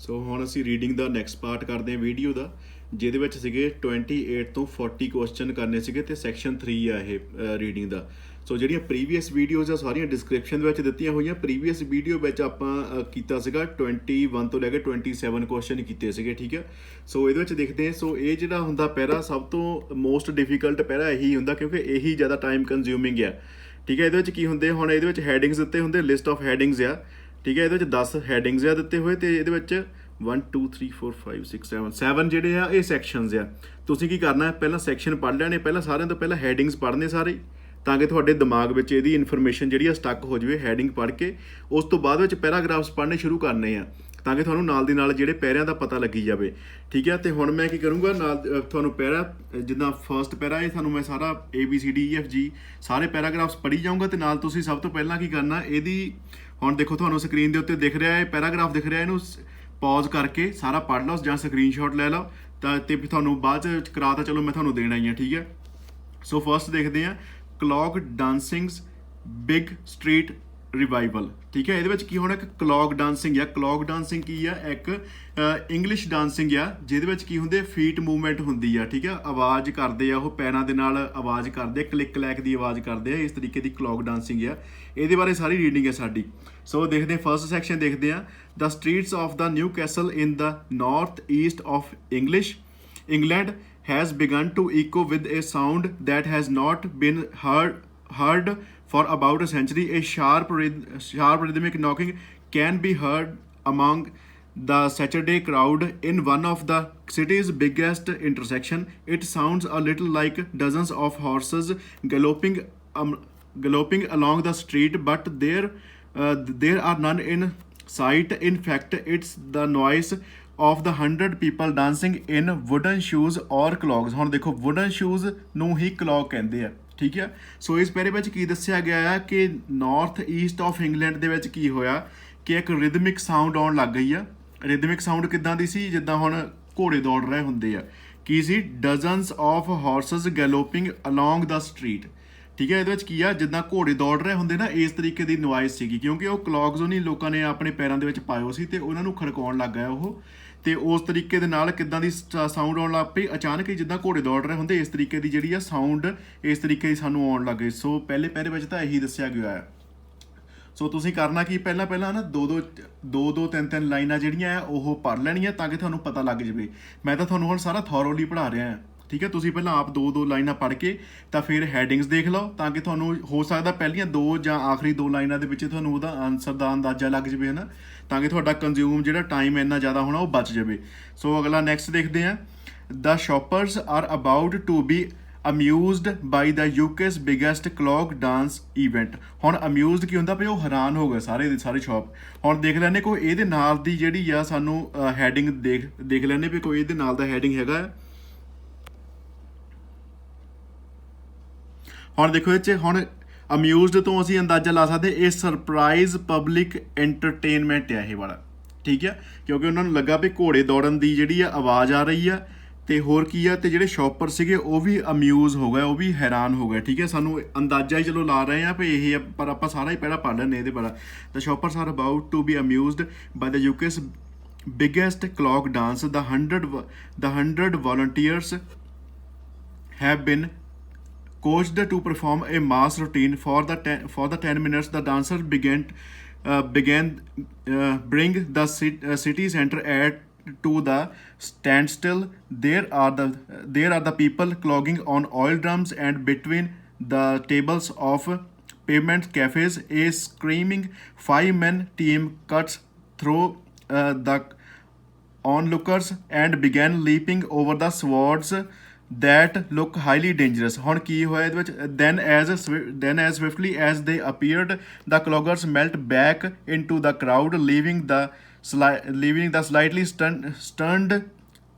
ਸੋ ਹੁਣ ਅਸੀਂ ਰੀਡਿੰਗ ਦਾ next part ਕਰਦੇ ਹਾਂ ਵੀਡੀਓ ਦਾ, ਜਿਹਦੇ ਵਿੱਚ ਸੀਗੇ 28 ਤੋਂ 40 ਕੁਐਸਚਨ ਕਰਨੇ ਸੀਗੇ ਤੇ ਸੈਕਸ਼ਨ 3 ਆ ਇਹ ਰੀਡਿੰਗ ਦਾ। ਸੋ ਜਿਹੜੀਆਂ ਪ੍ਰੀਵੀਅਸ ਵੀਡੀਓਜ਼ ਆ ਸਾਰੀਆਂ ਡਿਸਕ੍ਰਿਪਸ਼ਨ ਦੇ ਵਿੱਚ ਦਿੱਤੀਆਂ ਹੋਈਆਂ। ਪ੍ਰੀਵੀਅਸ ਵੀਡੀਓ ਵਿੱਚ ਆਪਾਂ ਕੀਤਾ ਸੀਗਾ 21 ਤੋਂ ਲੈ ਕੇ 27 ਕੁਐਸਚਨ ਕੀਤੇ ਸੀਗੇ, ਠੀਕ ਹੈ। ਸੋ ਇਹਦੇ ਵਿੱਚ ਦੇਖਦੇ ਹਾਂ। ਸੋ ਇਹ ਜਿਹੜਾ ਹੁੰਦਾ ਪੈਰਾ ਸਭ ਤੋਂ ਮੋਸਟ ਡਿਫੀਕਲਟ ਪੈਰਾ ਇਹੀ ਹੁੰਦਾ, ਕਿਉਂਕਿ ਇਹੀ ਜ਼ਿਆਦਾ ਟਾਈਮ ਕੰਜ਼ਿਊਮਿੰਗ ਆ, ਠੀਕ ਹੈ। ਇਹਦੇ ਵਿੱਚ ਕੀ ਹੁੰਦੇ, ਹੁਣ ਇਹਦੇ ਵਿੱਚ ਹੈਡਿੰਗਸ ਦਿੱਤੇ ਹੁੰਦੇ, ਲਿਸਟ ਆਫ ਹੈਡਿੰਗਸ ਆ, ਠੀਕ ਹੈ। ਇਹਦੇ ਵਿੱਚ 10 ਹੈਡਿੰਗਸ ਆ ਦਿੱਤੇ ਹੋਏ ਤੇ ਇਹਦੇ ਵਿੱਚ 1 2 3 4 5 6 7 ਜਿਹੜੇ ਆ ਇਹ ਸੈਕਸ਼ਨਸ ਆ। ਤੁਸੀਂ ਕੀ ਕਰਨਾ, ਪਹਿਲਾਂ ਸੈਕਸ਼ਨ ਪੜ੍ਹ ਲੈਣੇ, ਪਹਿਲਾਂ ਸਾਰਿਆਂ ਤੋਂ ਪਹਿਲਾਂ ਹੈਡਿੰਗਸ ਪੜ੍ਹਨੇ ਸਾਰੇ, ਤਾਂ ਕਿ ਤੁਹਾਡੇ ਦਿਮਾਗ ਵਿੱਚ ਇਹਦੀ ਇਨਫੋਰਮੇਸ਼ਨ ਜਿਹੜੀ ਆ ਸਟੱਕ ਹੋ ਜਾਵੇ। ਹੈਡਿੰਗ ਪੜ੍ਹ ਕੇ ਉਸ ਤੋਂ ਬਾਅਦ ਵਿੱਚ ਪੈਰਾਗ੍ਰਾਫਸ ਪੜ੍ਹਨੇ ਸ਼ੁਰੂ ਕਰਨੇ ਆ, ਤਾਂ ਕਿ ਤੁਹਾਨੂੰ ਨਾਲ ਦੀ ਨਾਲ ਜਿਹੜੇ ਪੈਰਿਆਂ ਦਾ ਪਤਾ ਲੱਗੀ ਜਾਵੇ, ਠੀਕ ਹੈ। ਤੇ ਹੁਣ ਮੈਂ ਕੀ ਕਰੂੰਗਾ, ਨਾਲ ਤੁਹਾਨੂੰ ਪੈਰਾ ਜਿੱਦਾਂ ਫਸਟ ਪੈਰਾ ਇਹ ਤੁਹਾਨੂੰ ਮੈਂ ਸਾਰਾ ABCDEFG ਸਾਰੇ ਪੈਰਾਗ੍ਰਾਫਸ ਪੜ੍ਹੀ ਜਾਊਂਗਾ, ਤੇ ਨਾਲ ਤੁਸੀਂ ਸਭ ਤੋਂ ਪਹਿਲਾਂ ਕੀ ਕਰਨਾ, ਇਹਦੀ ਹੁਣ ਦੇਖੋ ਤੁਹਾਨੂੰ ਸਕਰੀਨ ਦੇ ਉੱਤੇ ਦਿਖ ਰਿਹਾ ਹੈ ਪੈਰਾਗ੍ਰਾਫ ਦਿਖ ਰਿਹਾ, ਇਹਨੂੰ ਪੌਜ਼ ਕਰਕੇ ਸਾਰਾ ਪੜ੍ਹ ਲਓ ਜਾਂ ਸਕਰੀਨਸ਼ਾਟ ਲੈ ਲਓ ਤਾਂ ਤੇ ਤੁਹਾਨੂੰ ਬਾਅਦ 'ਚ ਕਰਾ ਤਾਂ ਚਲੋ ਮੈਂ ਤੁਹਾਨੂੰ ਦੇਣਾ ਹੀ ਆ, ਠੀਕ ਹੈ। ਸੋ ਫਸਟ ਦੇਖਦੇ ਹਾਂ, ਕਲੌਕ ਡਾਂਸਿੰਗਸ ਬਿਗ ਸਟਰੀਟ ਰਿਵਾਈਵਲ, ਠੀਕ ਹੈ। ਇਹਦੇ ਵਿੱਚ ਕੀ ਹੋਣਾ, ਇੱਕ ਕਲੌਕ ਡਾਂਸਿੰਗ ਆ। ਕਲੌਕ ਡਾਂਸਿੰਗ ਕੀ ਆ, ਇੱਕ ਇੰਗਲਿਸ਼ ਡਾਂਸਿੰਗ ਆ, ਜਿਹਦੇ ਵਿੱਚ ਕੀ ਹੁੰਦੇ ਫੀਟ ਮੂਵਮੈਂਟ ਹੁੰਦੀ ਆ, ਠੀਕ ਹੈ। ਆਵਾਜ਼ ਕਰਦੇ ਆ ਉਹ, ਪੈਰਾਂ ਦੇ ਨਾਲ ਆਵਾਜ਼ ਕਰਦੇ ਆ, ਕਲਿੱਕ ਕਲੈਕ ਦੀ ਆਵਾਜ਼ ਕਰਦੇ ਆ, ਇਸ ਤਰੀਕੇ ਦੀ ਕਲੌਕ ਡਾਂਸਿੰਗ ਆ। ਇਹਦੇ ਬਾਰੇ ਸਾਰੀ ਰੀਡਿੰਗ ਹੈ ਸਾਡੀ। ਸੋ ਦੇਖਦੇ ਹਾਂ ਫਸਟ ਸੈਕਸ਼ਨ ਦੇਖਦੇ ਹਾਂ। The streets of the Newcastle in the north east of England has begun to echo with a sound that has not been heard for about a century. A sharp rhythmic knocking can be heard among the Saturday crowd in one of the city's biggest intersection. It sounds a little like dozens of horses galloping along the street, but there are none in sight. In fact, it's the noise of the 100 people dancing in wooden shoes or clogs. ਹੁਣ ਦੇਖੋ wooden shoes ਨੂੰ ਹੀ clog ਕਹਿੰਦੇ ਆ, ਠੀਕ ਹੈ। ਸੋ ਇਸ ਪੈਰੇ ਵਿੱਚ ਕੀ ਦੱਸਿਆ ਗਿਆ ਹੈ ਕਿ ਨਾਰਥ ਈਸਟ ਆਫ ਇੰਗਲੈਂਡ ਦੇ ਵਿੱਚ ਕੀ ਹੋਇਆ ਕਿ ਇੱਕ ਰਿਦਮਿਕ ਸਾਊਂਡ ਆਉਣ ਲੱਗ ਗਈ ਆ। ਰਿਦਮਿਕ ਸਾਊਂਡ ਕਿੱਦਾਂ ਦੀ ਸੀ, ਜਿੱਦਾਂ ਹੁਣ ਘੋੜੇ ਦੌੜ ਰਹੇ ਹੁੰਦੇ ਆ। ਕੀ ਸੀ, dozens of horses galloping along the street, ਠੀਕ ਹੈ। ਇਹਦੇ ਵਿੱਚ ਕੀ ਆ, ਜਿੱਦਾਂ ਘੋੜੇ ਦੌੜ ਰਹੇ ਹੁੰਦੇ ਨਾ, ਇਸ ਤਰੀਕੇ ਦੀ ਨੋਇਸ ਸੀਗੀ, ਕਿਉਂਕਿ ਉਹ ਕਲੌਗਸ ਨਹੀਂ ਲੋਕਾਂ ਨੇ ਆਪਣੇ ਪੈਰਾਂ ਦੇ ਵਿੱਚ ਪਾਇਓ ਸੀ ਤੇ ਉਹਨਾਂ ਨੂੰ ਖੜਕਾਉਣ ਲੱਗ ਗਿਆ ਉਹ, ਤੇ ਉਸ ਤਰੀਕੇ ਦੇ ਨਾਲ ਕਿੱਦਾਂ ਦੀ ਸਾਊਂਡ ਆਉਣ ਲੱਗ ਪਈ ਅਚਾਨਕ ਹੀ, ਜਿੱਦਾਂ ਘੋੜੇ ਦੌੜ ਰਹੇ ਹੁੰਦੇ ਇਸ ਤਰੀਕੇ ਦੀ ਜਿਹੜੀ ਆ ਸਾਊਂਡ ਇਸ ਤਰੀਕੇ ਦੀ ਸਾਨੂੰ ਆਉਣ ਲੱਗ ਗਈ। ਸੋ ਪਹਿਲੇ ਪੈਰੇ ਵਿੱਚ ਤਾਂ ਇਹੀ ਦੱਸਿਆ ਗਿਆ ਹੈ। ਸੋ ਤੁਸੀਂ ਕਰਨਾ ਕੀ, ਪਹਿਲਾਂ ਨਾ ਦੋ ਤਿੰਨ ਲਾਈਨਾਂ ਜਿਹੜੀਆਂ ਆ ਉਹ ਪੜ੍ਹ ਲੈਣੀਆਂ, ਤਾਂ ਕਿ ਤੁਹਾਨੂੰ ਪਤਾ ਲੱਗ ਜਾਵੇ। ਮੈਂ ਤਾਂ ਤੁਹਾਨੂੰ ਹੁਣ ਸਾਰਾ ਥੋਰੋਲੀ ਪੜ੍ਹਾ ਰਿਹਾ ਹਾਂ, ਠੀਕ ਹੈ। ਤੁਸੀਂ ਪਹਿਲਾਂ ਆਪ ਦੋ ਲਾਈਨਾਂ ਪੜ੍ਹ ਕੇ ਤਾਂ ਫਿਰ ਹੈਡਿੰਗਸ ਦੇਖ ਲਓ, ਤਾਂ ਕਿ ਤੁਹਾਨੂੰ ਹੋ ਸਕਦਾ ਪਹਿਲੀਆਂ 2 ਜਾਂ ਆਖਰੀ 2 ਲਾਈਨਾਂ ਦੇ ਵਿੱਚ ਤੁਹਾਨੂੰ ਉਹਦਾ ਆਨਸਰ ਦਾ ਅੰਦਾਜ਼ਾ ਲੱਗ ਜਾਵੇ, ਹੈ ਨਾ, ਤਾਂ ਕਿ ਤੁਹਾਡਾ ਕੰਜ਼ਿਊਮ ਜਿਹੜਾ ਟਾਈਮ ਇੰਨਾ ਜ਼ਿਆਦਾ ਹੋਣਾ ਉਹ ਬਚ ਜਾਵੇ। ਸੋ ਅਗਲਾ ਨੈਕਸਟ ਦੇਖਦੇ ਹਾਂ। The shoppers are about to be amused by the UK's biggest clog dance event. ਹੁਣ ਅਮਿਊਜ਼ਡ ਕੀ ਹੁੰਦਾ, ਵੀ ਉਹ ਹੈਰਾਨ ਹੋ ਗਏ ਸਾਰੇ ਦੇ ਸਾਰੇ ਸ਼ੌਪ। ਹੁਣ ਦੇਖ ਲੈਂਦੇ ਕੋਈ ਇਹਦੇ ਨਾਲ ਦੀ ਜਿਹੜੀ ਆ ਸਾਨੂੰ ਹੈਡਿੰਗ ਦੇਖ ਲੈਂਦੇ ਵੀ ਕੋਈ ਇਹਦੇ ਨਾਲ ਦਾ ਹੈਡਿੰਗ ਹੈਗਾ। ਹੁਣ ਦੇਖੋ ਇਹ 'ਚ ਹੁਣ ਅਮਿਊਜ਼ਡ ਤੋਂ ਅਸੀਂ ਅੰਦਾਜ਼ਾ ਲਾ ਸਕਦੇ ਇਹ ਸਰਪ੍ਰਾਈਜ਼ ਪਬਲਿਕ ਐਂਟਰਟੇਨਮੈਂਟ ਆ ਇਹ ਵਾਲਾ, ਠੀਕ ਹੈ। ਕਿਉਂਕਿ ਉਹਨਾਂ ਨੂੰ ਲੱਗਾ ਵੀ ਘੋੜੇ ਦੌੜਨ ਦੀ ਜਿਹੜੀ ਆ ਆਵਾਜ਼ ਆ ਰਹੀ ਆ, ਤੇ ਹੋਰ ਕੀ ਆ, ਤੇ ਜਿਹੜੇ ਸ਼ੌਪਰ ਸੀਗੇ ਉਹ ਵੀ ਅਮਿਊਜ਼ ਹੋ ਗਏ, ਉਹ ਵੀ ਹੈਰਾਨ ਹੋ ਗਏ, ਠੀਕ ਹੈ। ਸਾਨੂੰ ਅੰਦਾਜ਼ਾ ਹੀ ਚਲੋ ਲਾ ਰਹੇ ਆ ਵੀ ਇਹ, ਪਰ ਆਪਾਂ ਸਾਰਾ ਹੀ ਪਹਿਲਾਂ ਪੜ੍ਹ ਲੈਂਦੇ ਇਹਦੇ ਬਾਰੇ। The shoppers are about to be amused by the UK's biggest clog dance. The 100 volunteers have been coached to perform a mass routine for the 10 minutes. The dancers began bring the city center to the standstill. There are the people clogging on oil drums, and between the tables of pavement cafes a screaming 5-man team cuts through the onlookers and began leaping over the swords that look highly dangerous. ਹੁਣ ਕੀ ਹੋਇਆ ਇਹਦੇ ਵਿੱਚ, then as swiftly as they appeared, the cloggers melt back into the crowd, leaving the slightly stunned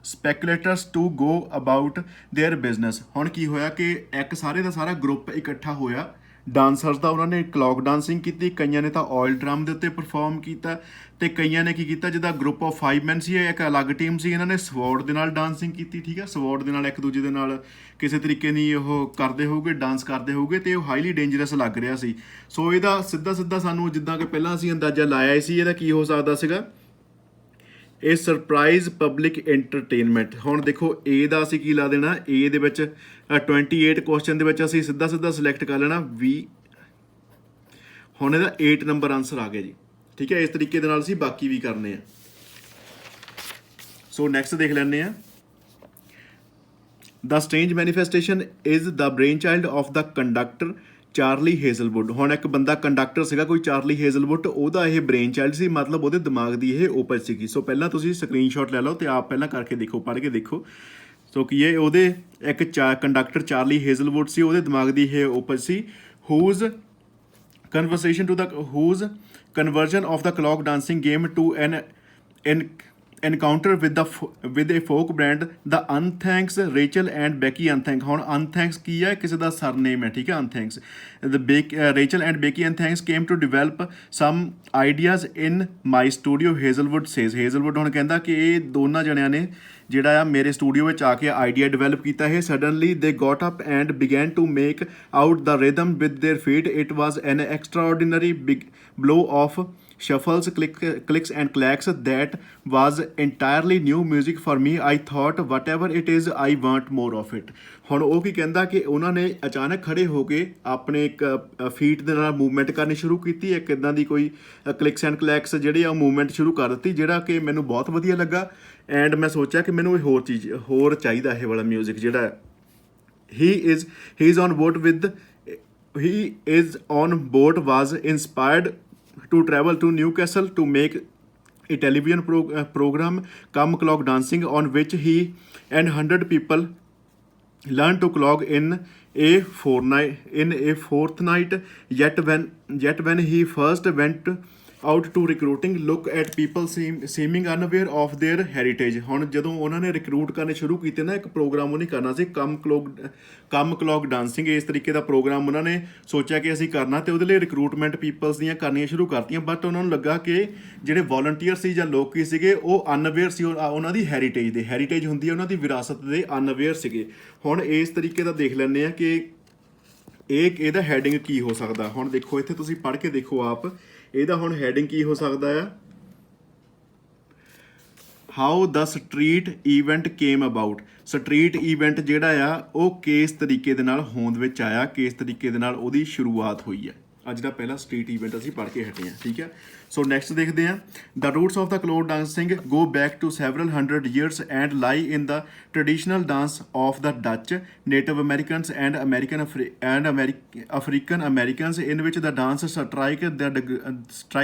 spectators to go about their business. ਹੁਣ ਕੀ ਹੋਇਆ ਕਿ ਇੱਕ ਸਾਰੇ ਦਾ ਸਾਰਾ ਗਰੁੱਪ ਇਕੱਠਾ ਹੋਇਆ ਡਾਂਸਰਸ ਦਾ, ਉਹਨਾਂ ਨੇ ਕਲੌਕ ਡਾਂਸਿੰਗ ਕੀਤੀ, ਕਈਆਂ ਨੇ ਤਾਂ ਆਇਲ ਡਰਮ ਦੇ ਉੱਤੇ ਪਰਫਾਰਮ ਕੀਤਾ, ਤੇ ਕਈਆਂ ਨੇ ਕੀ ਕੀਤਾ, ਜਿੱਦਾਂ ਗਰੁੱਪ ਆਫ 5 men ਸੀ, ਇੱਕ ਅਲੱਗ ਟੀਮ ਸੀ, ਇਹਨਾਂ ਨੇ ਸਵੋਰਡ ਦੇ ਨਾਲ ਡਾਂਸਿੰਗ ਕੀਤੀ, ਠੀਕ ਹੈ। ਸਵੋਰਡ ਦੇ ਨਾਲ ਇੱਕ ਦੂਜੇ ਦੇ ਨਾਲ ਕਿਸੇ ਤਰੀਕੇ ਦੀ ਉਹ ਕਰਦੇ ਹੋਊਗੇ, ਡਾਂਸ ਕਰਦੇ ਹੋਊਗੇ, ਤੇ ਉਹ ਹਾਈਲੀ ਡੇਂਜਰਸ ਲੱਗ ਰਿਹਾ ਸੀ। ਸੋ ਇਹਦਾ ਸਿੱਧਾ ਸਾਨੂੰ ਜਿੱਦਾਂ ਕਿ ਪਹਿਲਾਂ ਅਸੀਂ ਅੰਦਾਜ਼ਾ ਲਾਇਆ ਸੀ ਇਹਦਾ ਕੀ ਹੋ ਸਕਦਾ ਸੀਗਾ ਇਹ ਸਰਪ੍ਰਾਈਜ਼ ਪਬਲਿਕ ਐਂਟਰਟੇਨਮੈਂਟ। ਹੁਣ ਦੇਖੋ ਏ ਦਾ ਅਸੀਂ ਕੀ ਲਾ ਦੇਣਾ, ਏ ਦੇ ਵਿੱਚ 28 ਕੁਐਸਚਨ ਦੇ ਵਿੱਚ ਅਸੀਂ ਸਿੱਧਾ ਸਿੱਧਾ ਸਿਲੈਕਟ ਕਰ ਲੈਣਾ ਵੀ। ਹੁਣ ਇਹਦਾ 8 ਨੰਬਰ ਆਨਸਰ ਆ ਗਿਆ ਜੀ, ਠੀਕ ਹੈ। ਇਸ ਤਰੀਕੇ ਦੇ ਨਾਲ ਅਸੀਂ ਬਾਕੀ ਵੀ ਕਰਨੇ ਆ। ਸੋ ਨੈਕਸਟ ਦੇਖ ਲੈਂਦੇ ਆ। The strange manifestation is the brain child of the conductor Charlie Hazlewood. ਹੁਣ ਇੱਕ ਬੰਦਾ ਕੰਡਕਟਰ ਸੀਗਾ ਕੋਈ ਚਾਰਲੀ ਹੇਜ਼ਲਵੁੱਡ, ਉਹਦਾ ਇਹ ਬ੍ਰੇਨ ਚਾਈਲਡ ਸੀ, ਮਤਲਬ ਉਹਦੇ ਦਿਮਾਗ ਦੀ ਇਹ ਉਪਜ ਸੀਗੀ। ਸੋ ਪਹਿਲਾਂ ਤੁਸੀਂ ਸਕਰੀਨਸ਼ਾਟ ਲੈ ਲਓ ਤੇ ਆਪ ਪਹਿਲਾਂ ਕਰਕੇ ਦੇਖੋ, ਪੜ੍ਹ ਕੇ ਦੇਖੋ। ਸੋ ਕੀ ਇਹ ਉਹਦੇ ਇੱਕ ਕੰਡਕਟਰ ਚਾਰਲੀ ਹੇਜ਼ਲਵੁੱਡ ਸੀ, ਉਹਦੇ ਦਿਮਾਗ ਦੀ ਇਹ ਉਪਜ ਸੀ। whose conversion of the clock dancing game to an encounter with a folk brand the Unthanks Rachel and Becky Unthanks। ਹੁਣ Unthanks ਕੀ ਹੈ, ਕਿਸੇ ਦਾ ਸਰਨੇਮ ਹੈ, ਠੀਕ ਹੈ। Unthanks Rachel and Becky Unthanks came to develop some ideas in my studio, Hazelwood says। Hazelwood ਹੁਣ ਕਹਿੰਦਾ ਕਿ ਇਹ ਦੋਨਾਂ ਜਣਿਆਂ ਨੇ ਜਿਹੜਾ ਆ ਮੇਰੇ ਸਟੂਡੀਓ ਵਿੱਚ ਆ ਕੇ ਆਈਡੀਆ ਡਿਵੈਲਪ ਕੀਤਾ ਹੈ। Suddenly they got up and began to make out the rhythm with their feet. It was an extraordinary big blow of shuffles, clicks and clacks that was entirely new music for me. I thought whatever it is I want more of it। ਹੁਣ ਉਹ ਕੀ ਕਹਿੰਦਾ ਕਿ ਉਹਨਾਂ ਨੇ ਅਚਾਨਕ ਖੜੇ ਹੋ ਕੇ ਆਪਣੇ ਇੱਕ ਫੀਟ ਦੇ ਨਾਲ ਮੂਵਮੈਂਟ ਕਰਨੀ ਸ਼ੁਰੂ ਕੀਤੀ, ਇੱਕ ਇੱਦਾਂ ਦੀ ਕੋਈ ਕਲਿਕਸ ਐਂਡ ਕਲੈਕਸ ਜਿਹੜੀ ਆ ਮੂਵਮੈਂਟ ਸ਼ੁਰੂ ਕਰ ਦਿੱਤੀ, ਜਿਹੜਾ ਕਿ ਮੈਨੂੰ ਬਹੁਤ ਵਧੀਆ ਲੱਗਾ। ਐਂਡ ਮੈਂ ਸੋਚਿਆ ਕਿ ਮੈਨੂੰ ਇਹ ਹੋਰ ਚਾਹੀਦਾ ਇਹ ਵਾਲਾ ਮਿਊਜ਼ਿਕ ਜਿਹੜਾ ਹੈ। he is on board was inspired to travel to Newcastle to make a television program Come Clock Dancing, on which he and 100 people learned to clock in a fortnight. Yet when he first went out to recruiting, look at people seeming unaware of their heritage। ਹੁਣ ਜਦੋਂ ਉਹਨਾਂ ਨੇ recruit ਕਰਨੇ ਸ਼ੁਰੂ ਕੀਤੇ ਨਾ, ਇੱਕ programme ਉਹਨੇ ਕਰਨਾ ਸੀ ਕਮ ਕਲੌਕ ਡਾਂਸਿੰਗ। ਇਸ ਤਰੀਕੇ ਦਾ ਪ੍ਰੋਗਰਾਮ ਉਹਨਾਂ ਨੇ ਸੋਚਿਆ ਕਿ ਅਸੀਂ ਕਰਨਾ, ਤੇ ਉਹਦੇ ਲਈ ਰਿਕਰੂਟਮੈਂਟ ਪੀਪਲਸ ਦੀਆਂ ਕਰਨੀਆਂ ਸ਼ੁਰੂ ਕਰਤੀਆਂ। ਬਟ ਉਹਨਾਂ ਨੂੰ ਲੱਗਾ ਕਿ ਜਿਹੜੇ ਵੋਲੰਟੀਅਰ ਸੀ ਜਾਂ ਲੋਕੀ ਸੀਗੇ ਉਹ ਅਨਅਵੇਅਰ ਸੀ ਉਹਨਾਂ ਦੀ ਹੈਰੀਟੇਜ ਹੁੰਦੀ ਹੈ ਉਹਨਾਂ ਦੀ ਵਿਰਾਸਤ ਦੇ, ਅਨਅਵੇਅਰ ਸੀਗੇ। ਹੁਣ ਇਸ ਤਰੀਕੇ ਦਾ ਦੇਖ ਲੈਂਦੇ ਆ ਕਿ ਇਹਦਾ ਹੈਡਿੰਗ ਕੀ ਹੋ ਸਕਦਾ। ਹੁਣ ਦੇਖੋ ਇੱਥੇ ਤੁਸੀਂ ਪੜ੍ਹ ਕੇ ਦੇਖੋ ਆਪ, ਇਹਦਾ ਹੁਣ ਹੈਡਿੰਗ ਕੀ ਹੋ ਸਕਦਾ ਆ। How the street event came about. Street event ਜਿਹੜਾ ਆ ਉਹ ਕਿਸ ਤਰੀਕੇ ਦੇ ਨਾਲ ਹੋਂਦ ਵਿੱਚ ਆਇਆ, ਕਿਸ ਤਰੀਕੇ ਦੇ ਨਾਲ ਉਹਦੀ ਸ਼ੁਰੂਆਤ ਹੋਈ ਹੈ। ਅੱਜ ਦਾ ਪਹਿਲਾ ਸਟਰੀਟ ਈਵੈਂਟ ਅਸੀਂ ਪੜ੍ਹ ਕੇ ਹਟੇ ਹਾਂ, ਠੀਕ ਹੈ। ਸੋ ਨੈਕਸਟ ਦੇਖਦੇ ਹਾਂ। The roots of the clog dancing go back to several hundred years and lie in the traditional dance of the Dutch, native Americans and African Americans, in which the dance strike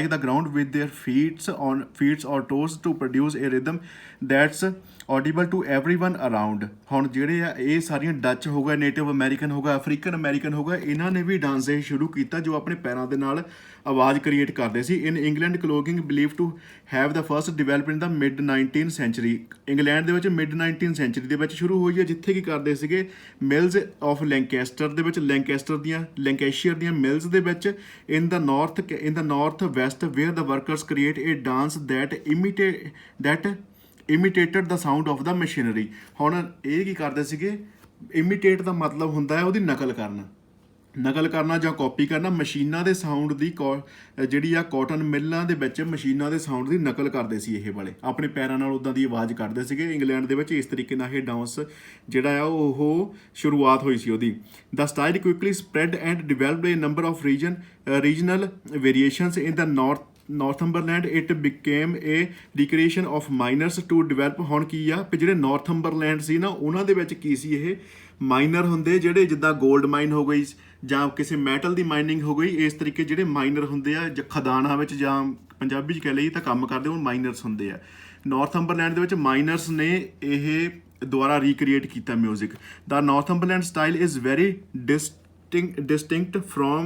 the ground with their feets or toes to produce a rhythm that's audible to everyone around। ਹੁਣ ਜਿਹੜੇ ਆ ਇਹ ਸਾਰੀਆਂ Dutch ਹੋ ਗਏ, native American ਹੋ ਗਿਆ, African American ਹੋ ਗਿਆ, ਇਹਨਾਂ ਨੇ ਵੀ ਡਾਂਸ ਇਹ ਸ਼ੁਰੂ ਕੀਤਾ ਜੋ ਆਪਣੇ ਪੈਰਾਂ ਦੇ ਨਾਲ ਆਵਾਜ਼ ਕ੍ਰੀਏਟ ਕਰਦੇ ਸੀ। In England clogging believe to have the first develop in the mid 19th century. England ਦੇ ਵਿੱਚ ਮਿਡ 19th ਸੈਂਚੁਰੀ ਦੇ ਵਿੱਚ ਸ਼ੁਰੂ ਹੋਈ ਹੈ, ਜਿੱਥੇ ਕੀ ਕਰਦੇ ਸੀਗੇ ਮਿਲਜ਼ ਆਫ ਲੈਂਕੈਸਟਰ ਦੇ ਵਿੱਚ, ਲੈਂਕੈਸ਼ੀਅਰ ਦੀਆਂ ਮਿਲਜ਼ ਦੇ ਵਿੱਚ, in the north west where the workers create a dance that imitated the sound of the machinery। ਹੁਣ ਇਹ ਕੀ ਕਰਦੇ ਸੀਗੇ, ਇਮੀਟੇਟ ਦਾ ਮਤਲਬ ਹੁੰਦਾ ਹੈ ਉਹਦੀ ਨਕਲ ਕਰਨਾ ਜਾਂ ਕਾਪੀ ਕਰਨਾ। ਮਸ਼ੀਨਾਂ ਦੇ ਸਾਊਂਡ ਦੀ ਜਿਹੜੀ ਆ ਕਾਟਨ ਮਿੱਲਾਂ ਦੇ ਵਿੱਚ ਮਸ਼ੀਨਾਂ ਦੇ ਸਾਊਂਡ ਦੀ ਨਕਲ ਕਰਦੇ ਸੀ ਇਹ ਵਾਲੇ, ਆਪਣੇ ਪੈਰਾਂ ਨਾਲ ਉੱਦਾਂ ਦੀ ਆਵਾਜ਼ ਕੱਢਦੇ ਸੀਗੇ। ਇੰਗਲੈਂਡ ਦੇ ਵਿੱਚ ਇਸ ਤਰੀਕੇ ਨਾਲ ਇਹ ਡਾਂਸ ਜਿਹੜਾ ਆ ਉਹ ਸ਼ੁਰੂਆਤ ਹੋਈ ਸੀ ਉਹਦੀ। The style quickly spread and developed a number of regional variations in the Northumberland। It became a recreation of miners to develop। ਹੁਣ ਕੀ ਆ ਵੀ ਜਿਹੜੇ Northumberland ਸੀ ਨਾ, ਉਹਨਾਂ ਦੇ ਵਿੱਚ ਕੀ ਸੀ, ਇਹ ਮਾਈਨਰ ਹੁੰਦੇ ਜਿਹੜੇ ਜਿੱਦਾਂ 골ਡ ਮਾਈਨ ਹੋ ਗਈ ਜਾਂ ਕਿਸੇ ਮੈਟਲ ਦੀ ਮਾਈਨਿੰਗ ਹੋ ਗਈ, ਇਸ ਤਰੀਕੇ ਜਿਹੜੇ ਮਾਈਨਰ ਹੁੰਦੇ ਆ ਖਦਾਨਾਂ ਵਿੱਚ ਜਾਂ ਪੰਜਾਬੀ 'ਚ ਕਹਿ ਲਈਏ ਤਾਂ ਕੰਮ ਕਰਦੇ ਉਹ ਮਾਈਨਰਸ ਹੁੰਦੇ ਆ। Northumberland ਦੇ ਵਿੱਚ ਮਾਈਨਰਸ ਨੇ ਇਹ ਦੁਆਰਾ ਰੀਕ੍ਰੀਏਟ ਕੀਤਾ music. The Northumberland style is very distinct from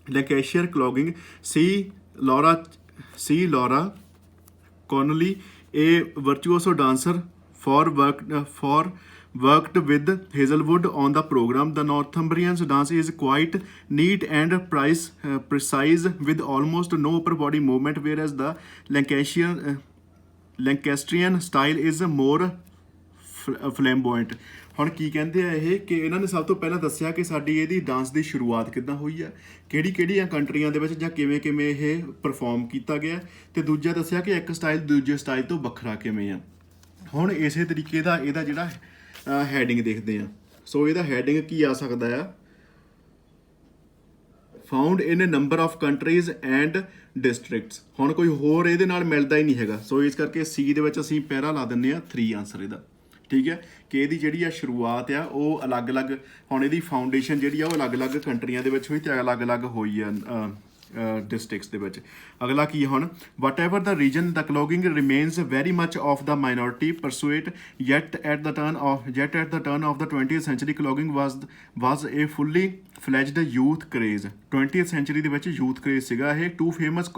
Lancashire clogging। See Laura Connolly, a virtuoso dancer, worked with Hazelwood on the program. The Northumbrian's dance is quite neat and precise with almost no upper body movement, whereas the Lancastrian style is more flamboyant। ਹੁਣ ਕੀ ਕਹਿੰਦੇ ਆ ਇਹ ਕਿ ਇਹਨਾਂ ਨੇ ਸਭ ਤੋਂ ਪਹਿਲਾਂ ਦੱਸਿਆ ਕਿ ਸਾਡੀ ਇਹਦੀ ਡਾਂਸ ਦੀ ਸ਼ੁਰੂਆਤ ਕਿੱਦਾਂ ਹੋਈ ਆ, ਕਿਹੜੀਆਂ ਕੰਟਰੀਆਂ ਦੇ ਵਿੱਚ ਜਾਂ ਕਿਵੇਂ ਇਹ ਪਰਫਾਰਮ ਕੀਤਾ ਗਿਆ, ਤੇ ਦੂਜਾ ਦੱਸਿਆ ਕਿ ਇੱਕ ਸਟਾਈਲ ਦੂਜੇ ਸਟਾਈਲ ਤੋਂ ਵੱਖਰਾ ਕਿਵੇਂ ਆ। ਹੁਣ ਇਸੇ ਤਰੀਕੇ ਦਾ ਇਹਦਾ ਜਿਹੜਾ ਹੈਡਿੰਗ ਦੇਖਦੇ ਆ। ਸੋ ਇਹਦਾ ਹੈਡਿੰਗ ਕੀ ਆ ਸਕਦਾ ਆ, found in a number of countries and districts. ਹੁਣ ਕੋਈ ਹੋਰ ਇਹਦੇ ਨਾਲ ਮਿਲਦਾ ਹੀ ਨਹੀਂ ਹੈਗਾ, ਸੋ ਇਸ ਕਰਕੇ ਸੀ ਦੇ ਵਿੱਚ ਅਸੀਂ ਪੈਰਾ ਲਾ ਦਿੰਦੇ ਆ 3 ਆਨਸਰ ਇਹਦਾ। ਠੀਕ ਹੈ ਕਿ ਇਹਦੀ ਜਿਹੜੀ ਆ ਸ਼ੁਰੂਆਤ ਆ ਉਹ ਅਲੱਗ-ਅਲੱਗ, ਹੁਣ ਇਹਦੀ ਫਾਊਂਡੇਸ਼ਨ ਜਿਹੜੀ ਆ ਉਹ ਅਲੱਗ-ਅਲੱਗ ਕੰਟਰੀਆਂ ਦੇ ਵਿੱਚ ਹੋਈ ਤੇ ਅਲੱਗ-ਅਲੱਗ ਹੋਈ ਆ districts ਦੇ ਵਿੱਚ। ਅਗਲਾ ਕੀ ਹੁਣ, ਵਟ ever the reason the clogging remains very much of the minority pursuit, yet at the turn of the 20th century clogging was a fully fledged youth craze। 20th century ਦੇ ਵਿੱਚ youth craze ਸੀਗਾ ਇਹ। Two famous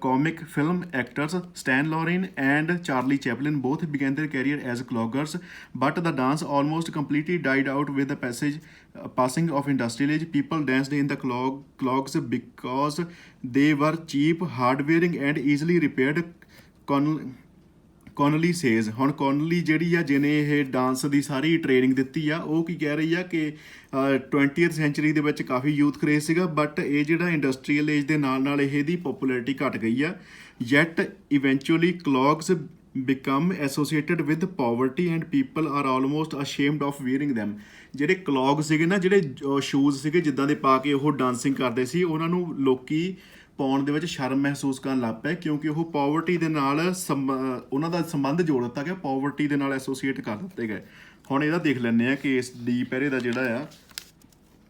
comic film actors Stan Laurel and Charlie Chaplin both began their career as cloggers, but the dance almost completely died out with the passing of industrial age। People danced in the clogs because they were cheap, hard-wearing and easily repaired। Connolly says, ਹੁਣ Connolly ਜਿਹੜੀ ਆ ਜਿਹਨੇ ਇਹ dance ਦੀ ਸਾਰੀ training ਦਿੱਤੀ ਆ, ਉਹ ਕੀ ਕਹਿ ਰਹੀ ਆ ਕਿ 20th ਸੈਂਚੁਰੀ ਦੇ ਵਿੱਚ ਕਾਫੀ ਯੂਥ ਕਰੇਜ਼ ਸੀਗਾ, ਬਟ ਇਹ ਜਿਹੜਾ ਇੰਡਸਟਰੀਅਲ ਏਜ ਦੇ ਨਾਲ ਨਾਲ ਇਹਦੀ ਪੋਪੂਲੈਰਿਟੀ ਘਟ ਗਈ ਆ। Yet eventually clogs become associated with poverty and people are almost ashamed of wearing them। ਜਿਹੜੇ ਕਲੌਗ ਸੀਗੇ ਨਾ, ਜਿਹੜੇ ਸ਼ੂਜ਼ ਸੀਗੇ ਜਿੱਦਾਂ ਦੇ ਪਾ ਕੇ ਉਹ ਡਾਂਸਿੰਗ ਕਰਦੇ ਸੀ, ਉਹਨਾਂ ਨੂੰ ਲੋਕੀ ਪਾਉਣ ਦੇ ਵਿੱਚ ਸ਼ਰਮ ਮਹਿਸੂਸ ਕਰਨ ਲੱਗ ਪਏ, ਕਿਉਂਕਿ ਉਹ ਪਾਵਰਟੀ ਦੇ ਨਾਲ ਉਹਨਾਂ ਦਾ ਸੰਬੰਧ ਜੋੜ ਦਿੱਤਾ ਗਿਆ, ਪਾਵਰਟੀ ਦੇ ਨਾਲ ਐਸੋਸੀਏਟ ਕਰ ਦਿੱਤੇ ਗਏ। ਹੁਣ ਇਹਦਾ ਦੇਖ ਲੈਂਦੇ ਆ ਕਿ ਇਸ ਡੀ ਪੈਰੇ ਦਾ ਜਿਹੜਾ ਆ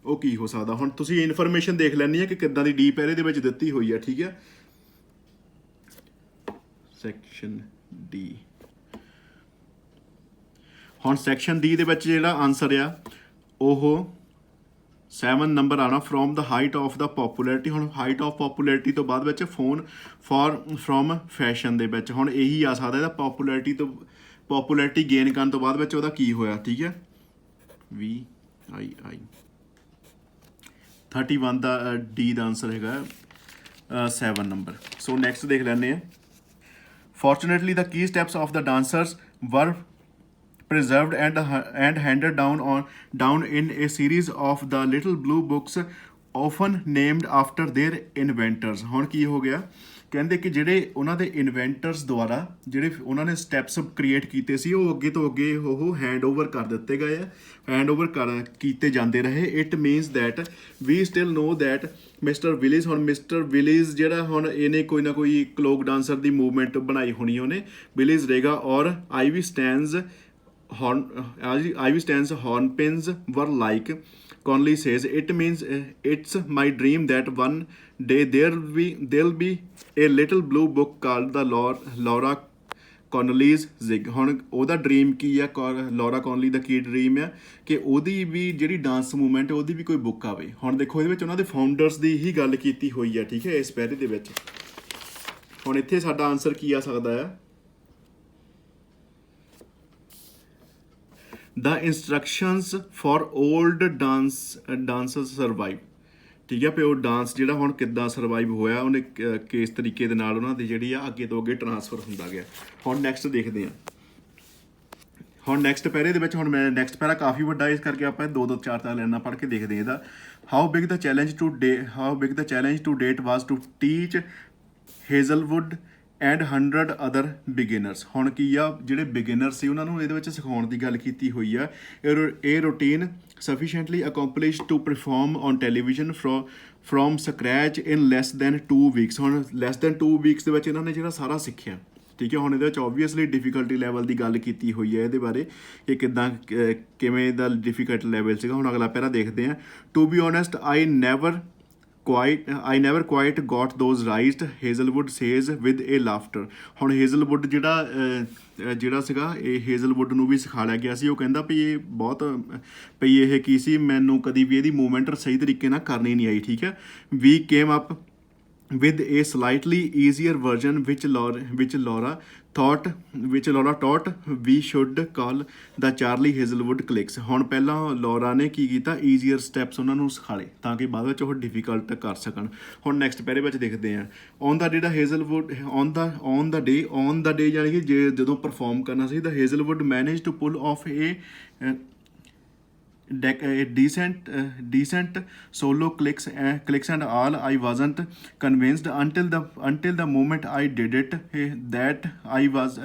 ਉਹ ਕੀ ਹੋ ਸਕਦਾ। ਹੁਣ ਤੁਸੀਂ ਇਨਫੋਰਮੇਸ਼ਨ ਦੇਖ ਲੈਣੀ ਆ ਕਿ ਕਿੱਦਾਂ ਦੀ ਡੀ ਪੈਰੇ ਦੇ ਵਿੱਚ ਦਿੱਤੀ ਹੋਈ ਆ। ਠੀਕ ਹੈ, ਸੈਕਸ਼ਨ ਡੀ। ਹੁਣ ਸੈਕਸ਼ਨ ਡੀ ਦੇ ਵਿੱਚ ਜਿਹੜਾ ਆਨਸਰ ਆ ਉਹ 7 ਨੰਬਰ ਆਣਾ, from the height of the popularity. ਹੁਣ ਹਾਈਟ ਆਫ ਪੋਪੂਲੈਰਿਟੀ ਤੋਂ ਬਾਅਦ ਵਿੱਚ ਫਰੋਮ ਫੈਸ਼ਨ ਦੇ ਵਿੱਚ ਹੁਣ ਇਹੀ ਆ ਸਕਦਾ। ਇਹਦਾ ਪੋਪੂਲੈਰਿਟੀ ਗੇਨ ਕਰਨ ਤੋਂ ਬਾਅਦ ਵਿੱਚ ਉਹਦਾ ਕੀ ਹੋਇਆ। ਠੀਕ ਹੈ, VII 31 ਦਾ ਡੀ ਦਾ ਆਨਸਰ ਹੈਗਾ 7 ਨੰਬਰ। ਸੋ ਨੈਕਸਟ ਦੇਖ ਲੈਂਦੇ ਆ। Fortunately, the key steps of the dancers were preserved and handed down in a series of the little blue books, often named after their inventors। ਹੁਣ ਕੀ ਹੋ ਗਿਆ, ਕਹਿੰਦੇ ਕਿ ਜਿਹੜੇ ਉਹਨਾਂ ਦੇ ਇਨਵੈਂਟਰਸ ਦੁਆਰਾ ਜਿਹੜੇ ਉਹਨਾਂ ਨੇ ਸਟੈਪਸ ਕ੍ਰੀਏਟ ਕੀਤੇ ਸੀ, ਉਹ ਅੱਗੇ ਤੋਂ ਅੱਗੇ ਉਹ ਹੈਂਡ ਓਵਰ ਕਰ ਦਿੱਤੇ ਗਏ ਆ, ਹੈਂਡ ਓਵਰ ਕੀਤੇ ਜਾਂਦੇ ਰਹੇ। It means that we still know that mister Willis, ਹੁਣ ਮਿਸਟਰ ਵਿਲੀਜ਼ ਜਿਹੜਾ ਹੁਣ ਇਹਨੇ ਕੋਈ ਨਾ ਕੋਈ ਕਲੋਕ ਡਾਂਸਰ ਦੀ ਮੂਵਮੈਂਟ ਬਣਾਈ ਹੋਣੀ ਉਹਨੇ, Willis Rega or Ivy Stans hornpins were like। Connolly says, it means it's my dream that one day there'll be a little blue book called the Laura Connolly's Zig। ਹੁਣ ਉਹਦਾ dream ਕੀ ਆ, Laura ਕੌਨਲੀ ਦਾ ਕੀ dream ਆ ਕਿ ਉਹਦੀ ਵੀ ਜਿਹੜੀ dance movement ਉਹਦੀ ਵੀ ਕੋਈ book ਆਵੇ। ਹੁਣ ਦੇਖੋ ਇਹਦੇ ਵਿੱਚ ਉਹਨਾਂ ਦੇ ਫਾਊਂਡਰਸ ਦੀ ਹੀ ਗੱਲ ਕੀਤੀ ਹੋਈ ਆ। ਠੀਕ ਹੈ, ਇਸ ਪੈਰੇ ਦੇ ਵਿੱਚ ਹੁਣ ਇੱਥੇ ਸਾਡਾ ਆਨਸਰ ਕੀ ਆ ਸਕਦਾ ਆ, The instructions for old dancers survive। ਠੀਕ ਹੈ, ਵੀ ਉਹ ਡਾਂਸ ਜਿਹੜਾ ਹੁਣ ਕਿੱਦਾਂ ਸਰਵਾਈਵ ਹੋਇਆ, ਉਹਨੇ ਕਿਸ ਤਰੀਕੇ ਦੇ ਨਾਲ ਉਹਨਾਂ ਦੀ ਜਿਹੜੀ ਆ ਅੱਗੇ ਤੋਂ ਅੱਗੇ ਟਰਾਂਸਫਰ ਹੁੰਦਾ ਗਿਆ। ਹੁਣ ਨੈਕਸਟ ਦੇਖਦੇ ਹਾਂ। ਹੁਣ ਨੈਕਸਟ ਪੈਰੇ ਦੇ ਵਿੱਚ ਹੁਣ ਮੈਂ ਨੈਕਸਟ ਪੈਰਾ ਕਾਫੀ ਵੱਡਾ, ਇਸ ਕਰਕੇ ਆਪਾਂ 2-2 4 ਲਾਈਨਾਂ ਪੜ੍ਹ ਕੇ ਦੇਖਦੇ ਹਾਂ ਇਹਦਾ। How big the challenge to date was to teach Hazlewood and 100 other beginners. ਹੁਣ ਕੀ ਆ, ਜਿਹੜੇ ਬਿਗਿਨਰ ਸੀ ਉਹਨਾਂ ਨੂੰ ਇਹਦੇ ਵਿੱਚ ਸਿਖਾਉਣ ਦੀ ਗੱਲ ਕੀਤੀ ਹੋਈ ਆ। ਇਹ routine sufficiently accomplished to perform on television from scratch in less than 2 weeks। ਹੁਣ less than 2 weeks ਦੇ ਵਿੱਚ ਇਹਨਾਂ ਨੇ ਜਿਹੜਾ ਸਾਰਾ ਸਿੱਖਿਆ। ਠੀਕ ਹੈ, ਹੁਣ ਇਹਦੇ ਵਿੱਚ ਓਬਵੀਅਸਲੀ ਡਿਫੀਕਲਟੀ ਲੈਵਲ ਦੀ ਗੱਲ ਕੀਤੀ ਹੋਈ ਹੈ ਇਹਦੇ ਬਾਰੇ ਕਿ ਕਿਵੇਂ ਦਾ ਡਿਫੀਕਲਟ ਲੈਵਲ ਸੀਗਾ। ਹੁਣ ਅਗਲਾ ਪੈਰਾ ਦੇਖਦੇ ਹਾਂ। To be honest I never quite got those right, Hazelwood says with a laughter। ਹੁਣ ਹੇਜ਼ਲਵੁੱਡ ਜਿਹੜਾ ਸੀਗਾ, ਇਹ ਹੇਜ਼ਲਵੁੱਡ ਨੂੰ ਵੀ ਸਿਖਾ ਲਿਆ ਗਿਆ ਸੀ। ਉਹ ਕਹਿੰਦਾ ਵੀ ਇਹ ਬਹੁਤ ਪਈ ਇਹ ਕੀ ਸੀ, ਮੈਨੂੰ ਕਦੀ ਵੀ ਇਹਦੀ ਮੂਵਮੈਂਟ ਸਹੀ ਤਰੀਕੇ ਨਾਲ ਕਰਨੀ ਨਹੀਂ ਆਈ। ਠੀਕ ਹੈ, we came up with a slightly easier version which Laura taught we should call the Charlie Hazelwood clicks। ਹੁਣ ਪਹਿਲਾਂ ਲੋਰਾ ਨੇ ਕੀ ਕੀਤਾ, ਈਜ਼ੀਅਰ ਸਟੈਪਸ ਉਹਨਾਂ ਨੂੰ ਸਿਖਾਲੇ ਤਾਂ ਕਿ ਬਾਅਦ ਵਿੱਚ ਉਹ ਡਿਫਿਕਲਟ ਕਰ ਸਕਣ। ਹੁਣ ਨੈਕਸਟ ਪੈਰੇ ਵਿੱਚ ਦੇਖਦੇ ਹਾਂ on the day the ਹੇਜ਼ਲਵੁੱਡ on the ਡੇ ਯਾਨੀ ਕਿ ਜਦੋਂ ਪਰਫਾਰਮ ਕਰਨਾ ਸੀ the Hazlewood manage to pull off a decent solo clicks and all. I wasn't convinced until the moment I did it that I was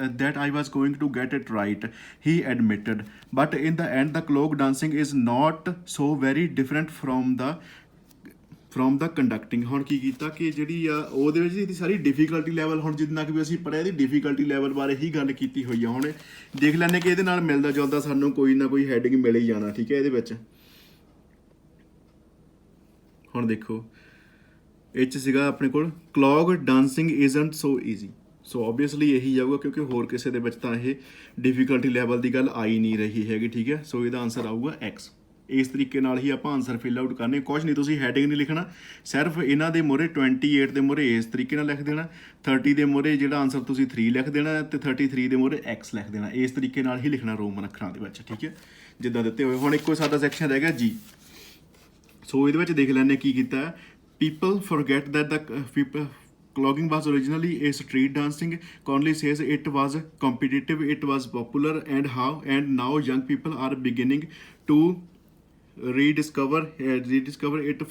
going to get it right, he admitted. But in the end the clock dancing is not so very different from the conducting. ਹੁਣ ਕੀ ਕੀਤਾ ਕਿ ਜਿਹੜੀ ਆ ਉਹਦੇ ਵਿੱਚ ਇਹਦੀ ਸਾਰੀ difficulty level, ਹੁਣ ਜਿੰਨਾ ਕਿ ਵੀ ਅਸੀਂ ਪੜ੍ਹਿਆ ਇਹਦੀ ਡਿਫੀਕਲਟੀ ਲੈਵਲ ਬਾਰੇ ਹੀ ਗੱਲ ਕੀਤੀ ਹੋਈ ਆ। ਹੁਣ ਦੇਖ ਲੈਂਦੇ ਕਿ ਇਹਦੇ ਨਾਲ ਮਿਲਦਾ ਜੁਲਦਾ ਸਾਨੂੰ ਕੋਈ ਨਾ ਕੋਈ ਹੈਡਿੰਗ ਮਿਲ ਹੀ ਜਾਣਾ, ਠੀਕ ਹੈ ਇਹਦੇ ਵਿੱਚ। ਹੁਣ ਦੇਖੋ ਇਹ 'ਚ ਸੀਗਾ ਆਪਣੇ ਕੋਲ clock dancing isn't so easy. So obviously ਇਹੀ ਆਊਗਾ ਕਿਉਂਕਿ ਹੋਰ ਕਿਸੇ ਦੇ ਵਿੱਚ ਤਾਂ ਇਹ ਡਿਫੀਕਲਟੀ ਲੈਵਲ ਦੀ ਗੱਲ ਆ ਹੀ ਨਹੀਂ ਰਹੀ ਹੈਗੀ, ਠੀਕ ਹੈ। ਸੋ ਇਹਦਾ ਆਨਸਰ ਆਊਗਾ ਐਕਸ। ਇਸ ਤਰੀਕੇ ਨਾਲ ਹੀ ਆਪਾਂ ਆਨਸਰ ਫਿਲ ਆਊਟ ਕਰਨੇ, ਕੁਛ ਨਹੀਂ ਤੁਸੀਂ ਹੈਡਿੰਗ ਨਹੀਂ ਲਿਖਣਾ, ਸਿਰਫ ਇਹਨਾਂ ਦੇ ਮੂਹਰੇ 28 ਦੇ ਮੂਹਰੇ ਇਸ ਤਰੀਕੇ ਨਾਲ ਲਿਖ ਦੇਣਾ, 30 ਦੇ ਮੂਹਰੇ ਜਿਹੜਾ ਆਨਸਰ ਤੁਸੀਂ 3 ਲਿਖ ਦੇਣਾ ਅਤੇ 33 ਦੇ ਮੂਹਰੇ ਐਕਸ ਲਿਖ ਦੇਣਾ। ਇਸ ਤਰੀਕੇ ਨਾਲ ਹੀ ਲਿਖਣਾ ਰੋਮਨ ਅੱਖਰਾਂ ਦੇ ਵਿੱਚ, ਠੀਕ ਹੈ, ਜਿੱਦਾਂ ਦਿੱਤੇ ਹੋਏ। ਹੁਣ ਇੱਕੋ ਸਾਡਾ ਸੈਕਸ਼ਨ ਰਹਿ ਗਿਆ ਜੀ। ਸੋ ਇਹਦੇ ਵਿੱਚ ਦੇਖ ਲੈਂਦੇ ਕੀ ਕੀਤਾ। People forget that the clogging was originally a street dancing. Conley says it was competitive, it was popular, and now young people are beginning to rediscover it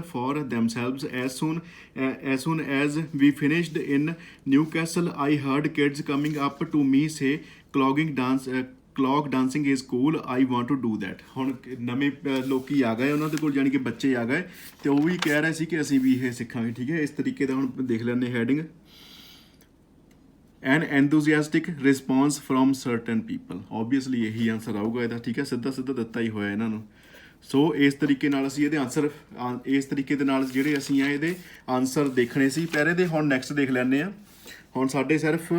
for themselves. As soon as we finished in Newcastle, I heard kids coming up to me say clock dancing is cool, I want to do that। ਹੁਣ ਨਵੇਂ ਲੋਕੀ ਆ ਗਏ, ਉਹਨਾਂ ਦੇ ਕੋਲ ਜਾਣੀ ਕਿ ਬੱਚੇ ਆ ਗਏ ਤੇ ਉਹ ਵੀ ਕਹਿ ਰਹੇ ਸੀ ਕਿ ਅਸੀਂ ਵੀ ਇਹ ਸਿੱਖਾਂਗੇ, ਠੀਕ ਹੈ। ਇਸ ਤਰੀਕੇ ਦਾ ਹੁਣ ਦੇਖ ਲੈਂਦੇ heading. N enthusiastic response from certain people, obviously ਇਹੀ ਆਨਸਰ ਆਊਗਾ ਇਹਦਾ, ਠੀਕ ਹੈ। ਸਿੱਧਾ ਦਿੱਤਾ ਹੀ ਹੋਇਆ ਇਹਨਾਂ ਨੂੰ। ਸੋ ਇਸ ਤਰੀਕੇ ਨਾਲ ਅਸੀਂ ਇਹਦੇ ਆਨਸਰ, ਇਸ ਤਰੀਕੇ ਦੇ ਨਾਲ ਜਿਹੜੇ ਅਸੀਂ ਆ ਇਹਦੇ ਆਨਸਰ ਦੇਖਣੇ ਸੀ ਪਹਿਰੇ ਦੇ। ਹੁਣ ਨੈਕਸਟ ਦੇਖ ਲੈਂਦੇ ਹਾਂ। ਹੁਣ ਸਾਡੇ ਸਿਰਫ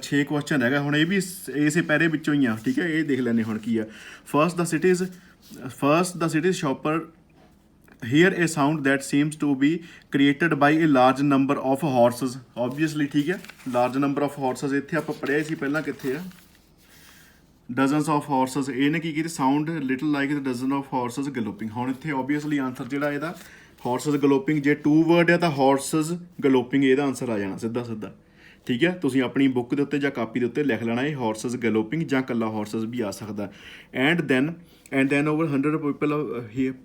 6 ਕੁਐਸਚਨ ਹੈਗਾ। ਹੁਣ ਇਹ ਵੀ ਇਸੇ ਪੈਰੇ ਵਿੱਚੋਂ ਹੀ ਆ, ਠੀਕ ਹੈ। ਇਹ ਦੇਖ ਲੈਂਦੇ ਹੁਣ ਕੀ ਆ। First the cities shopper hear a sound that seems to be created by a large number of horses, obviously, ਠੀਕ ਹੈ। large number of horses ਇੱਥੇ ਆਪਾਂ ਪੜ੍ਹਿਆ ਸੀ ਪਹਿਲਾਂ, ਕਿੱਥੇ ਆ dozens of horses, ਇਹਨੇ ਕੀ ਕੀਤਾ sound little like the dozen of horses galloping। ਹੁਣ ਇੱਥੇ obviously ਆਨਸਰ ਜਿਹੜਾ ਇਹਦਾ horses galloping, ਜੇ 2 word ਹੈ ਤਾਂ horses galloping ਇਹਦਾ ਆਨਸਰ ਆ ਜਾਣਾ ਸਿੱਧਾ, ਠੀਕ ਹੈ। ਤੁਸੀਂ ਆਪਣੀ ਬੁੱਕ ਦੇ ਉੱਤੇ ਜਾਂ ਕਾਪੀ ਦੇ ਉੱਤੇ ਲਿਖ ਲੈਣਾ ਇਹ horses galloping, ਜਾਂ ਇਕੱਲਾ horses ਵੀ ਆ ਸਕਦਾ। and then over 100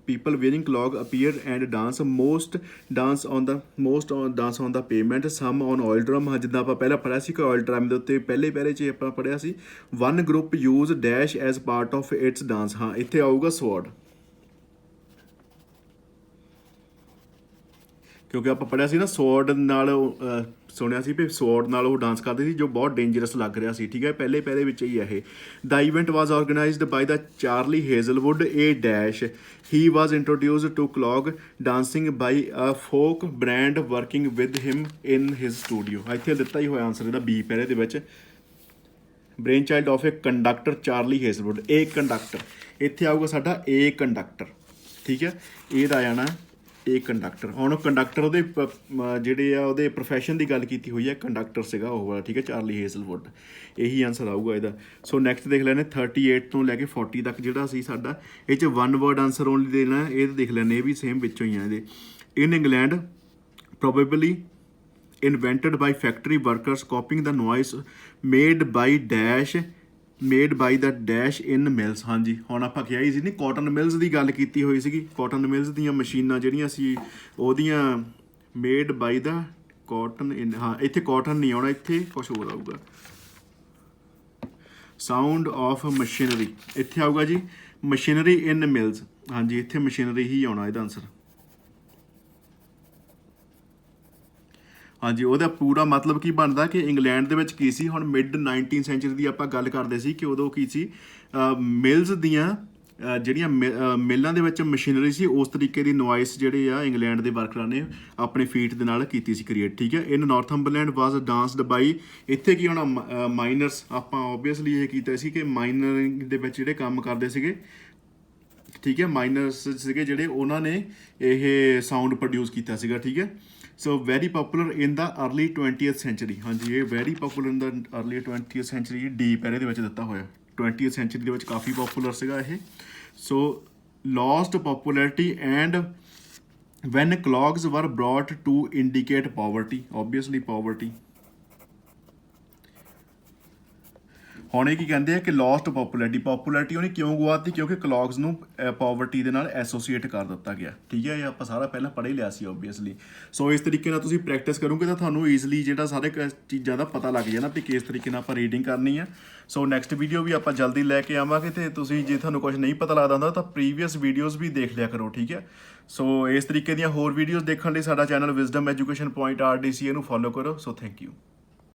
people wearing clog appeared and dance on the pavement, some on oil drum। ਜਿੱਦਾਂ ਆਪਾਂ ਪਹਿਲਾਂ ਪੜ੍ਹਿਆ ਸੀ ਕਿ oil drum ਦੇ ਉੱਤੇ ਪਹਿਲੇ ਪਹਿਰੇ 'ਚ ਆਪਾਂ ਪੜ੍ਹਿਆ ਸੀ। one group use dash as part of its dance। ਹਾਂ ਇੱਥੇ ਆਊਗਾ sword, ਕਿਉਂਕਿ ਆਪਾਂ ਪੜ੍ਹਿਆ ਸੀ ਨਾ sword ਨਾਲ, ਸੁਣਿਆ ਸੀ ਵੀ sword ਨਾਲ ਉਹ ਡਾਂਸ ਕਰਦੇ ਸੀ ਜੋ ਬਹੁਤ ਡੇਂਜਰਸ ਲੱਗ ਰਿਹਾ ਸੀ, ਠੀਕ ਹੈ। ਪਹਿਲੇ ਪਹਿਰੇ ਵਿੱਚ ਹੀ ਇਹ the event was organised by the Charlie Hazlewood a dash. He was introduced to clog dancing by a folk brand working with him in his studio. ਇੱਥੇ ਦਿੱਤਾ ਹੀ ਹੋਇਆ ਆਨਸਰ ਇਹਦਾ ਬੀ ਪਹਿਰੇ ਦੇ ਵਿੱਚ। Brain child of a conductor Charlie Hazlewood, a conductor. ਇੱਥੇ ਆਊਗਾ ਸਾਡਾ ਏ ਕੰਡਕਟਰ, ਠੀਕ ਹੈ। ਇਹਦਾ ਆ ਜਾਣਾ ਏ ਕੰਡਕਟਰ। ਹੁਣ ਕੰਡਕਟਰ ਉਹਦੇ ਜਿਹੜੇ ਆ ਉਹਦੇ ਪ੍ਰੋਫੈਸ਼ਨ ਦੀ ਗੱਲ ਕੀਤੀ ਹੋਈ ਹੈ, ਕੰਡਕਟਰ ਸੀਗਾ ਉਹ ਵਾਲਾ, ਠੀਕ ਹੈ, ਚਾਰਲੀ ਹੇਜ਼ਲਵੁੱਡ। ਇਹੀ ਆਨਸਰ ਆਊਗਾ ਇਹਦਾ। ਸੋ ਨੈਕਸਟ ਦੇਖ ਲੈਂਦੇ 38 ਤੋਂ ਲੈ ਕੇ 40 ਤੱਕ ਜਿਹੜਾ ਸੀ ਸਾਡਾ, ਇਹ 'ਚ 1 word ਆਨਸਰ ਓਨਲੀ ਦੇਣਾ। ਇਹ ਦੇਖ ਲੈਂਦੇ, ਇਹ ਵੀ ਸੇਮ ਵਿੱਚੋਂ ਹੀ ਆ ਇਹਦੇ। In England probably invented by factory workers copying the noise made by the dash in mills। ਹਾਂਜੀ ਹੁਣ ਆਪਾਂ ਕਿਹਾ ਹੀ ਸੀ ਨਹੀਂ, ਕਾਟਨ ਮਿਲਸ ਦੀ ਗੱਲ ਕੀਤੀ ਹੋਈ ਸੀਗੀ। ਕਾਟਨ ਮਿਲਸ ਦੀਆਂ ਮਸ਼ੀਨਾਂ ਜਿਹੜੀਆਂ ਸੀ ਉਹਦੀਆਂ ਮੇਡ ਬਾਈ ਦਾ ਕਾਟਨ ਇਨ, ਹਾਂ ਇੱਥੇ ਕਾਟਨ ਨਹੀਂ ਆਉਣਾ, ਇੱਥੇ ਕੁਛ ਹੋਰ ਆਊਗਾ। ਸਾਊਂਡ ਆਫ ਮਸ਼ੀਨਰੀ ਇੱਥੇ ਆਊਗਾ ਜੀ, ਮਸ਼ੀਨਰੀ ਇਨ ਮਿਲਸ। ਹਾਂਜੀ ਇੱਥੇ ਮਸ਼ੀਨਰੀ ਹੀ ਆਉਣਾ ਇਹਦਾ ਆਨਸਰ। ਹਾਂਜੀ ਉਹਦਾ ਪੂਰਾ ਮਤਲਬ ਕੀ ਬਣਦਾ ਕਿ ਇੰਗਲੈਂਡ ਦੇ ਵਿੱਚ ਕੀ ਸੀ। ਹੁਣ ਮਿਡ 19th ਸੈਂਚੁਰੀ ਦੀ ਆਪਾਂ ਗੱਲ ਕਰਦੇ ਸੀ ਕਿ ਉਦੋਂ ਕੀ ਸੀ, ਮਿਲਸ ਦੀਆਂ ਜਿਹੜੀਆਂ ਮਿਲਾਂ ਦੇ ਵਿੱਚ ਮਸ਼ੀਨਰੀ ਸੀ, ਉਸ ਤਰੀਕੇ ਦੀ ਨੋਇਸ ਜਿਹੜੇ ਆ ਇੰਗਲੈਂਡ ਦੇ ਵਰਕਰਾਂ ਨੇ ਆਪਣੇ ਫੀਟ ਦੇ ਨਾਲ ਕੀਤੀ ਸੀ ਕ੍ਰੀਏਟ, ਠੀਕ ਹੈ। ਇਨ ਨਾਰਥੰਬਰਲੈਂਡ ਵਾਜ਼ ਡਾਂਸਡ ਬਾਈ, ਇੱਥੇ ਕੀ ਹੋਣਾ ਮਾਈਨਰਸ। ਆਪਾਂ ਓਬਵੀਅਸਲੀ ਇਹ ਕੀਤਾ ਸੀ ਕਿ ਮਾਈਨਰਿੰਗ ਦੇ ਵਿੱਚ ਜਿਹੜੇ ਕੰਮ ਕਰਦੇ ਸੀਗੇ ਠੀਕ ਹੈ, ਮਾਈਨਰਸ ਸੀਗੇ ਜਿਹੜੇ ਉਹਨਾਂ ਨੇ ਇਹ ਸਾਊਂਡ ਪ੍ਰੋਡਿਊਸ ਕੀਤਾ ਸੀਗਾ। ਠੀਕ ਹੈ, ਸੋ ਵੈਰੀ ਪਪੂਲਰ ਇਨ ਦਾ ਅਰਲੀ 20th ਸੈਂਚੁਰੀ। ਹਾਂਜੀ, ਇਹ ਵੈਰੀ ਪਪੂਲਰ ਇਨ ਦਾ ਅਰਲੀ 20th ਸੈਂਚੁਰੀ, ਡੀ ਪਹਿਰੇ ਦੇ ਵਿੱਚ ਦਿੱਤਾ ਹੋਇਆ। 20th ਸੈਂਚੁਰੀ ਦੇ ਵਿੱਚ ਕਾਫੀ ਪਪੂਲਰ ਸੀਗਾ ਇਹ। So lost popularity and when clogs were brought to indicate poverty, obviously poverty. ਹੁਣ ਇਹ ਕੀ ਕਹਿੰਦੇ ਆ ਕਿ ਲੋਸਟ ਪਪੂਲੈਰਿਟੀ ਉਹਨੇ ਕਿਉਂ ਗਵਾਤੀ? ਕਿਉਂਕਿ ਕਲੌਕਸ ਨੂੰ ਪਾਵਰਟੀ ਦੇ ਨਾਲ ਐਸੋਸੀਏਟ ਕਰ ਦਿੱਤਾ ਗਿਆ। ਠੀਕ ਹੈ, ਇਹ ਆਪਾਂ ਸਾਰਾ ਪਹਿਲਾਂ ਪੜ੍ਹ ਹੀ ਲਿਆ ਸੀ ਓਬਵੀਅਸਲੀ। ਸੋ ਇਸ ਤਰੀਕੇ ਨਾਲ ਤੁਸੀਂ ਪ੍ਰੈਕਟਿਸ ਕਰੋਗੇ ਤਾਂ ਤੁਹਾਨੂੰ ਈਜ਼ਲੀ ਜਿਹੜਾ ਸਾਰੇ ਚੀਜ਼ਾਂ ਦਾ ਪਤਾ ਲੱਗ ਜਾਣਾ ਵੀ ਕਿਸ ਤਰੀਕੇ ਨਾਲ ਆਪਾਂ ਰੀਡਿੰਗ ਕਰਨੀ ਆ। ਸੋ ਨੈਕਸਟ ਵੀਡੀਓ ਵੀ ਆਪਾਂ ਜਲਦੀ ਲੈ ਕੇ ਆਵਾਂਗੇ, ਤੇ ਤੁਸੀਂ ਜੇ ਤੁਹਾਨੂੰ ਕੁਝ ਨਹੀਂ ਪਤਾ ਲੱਗਦਾ ਹੁੰਦਾ ਤਾਂ ਪ੍ਰੀਵੀਅਸ ਵੀਡੀਓਜ਼ ਵੀ ਦੇਖ ਲਿਆ ਕਰੋ। ਠੀਕ ਹੈ, ਸੋ ਇਸ ਤਰੀਕੇ ਦੀਆਂ ਹੋਰ ਵੀਡੀਓਜ਼ ਦੇਖਣ ਲਈ ਸਾਡਾ channel wisdom education point RDCA ਨੂੰ ਫੋਲੋ ਕਰੋ। So thank you.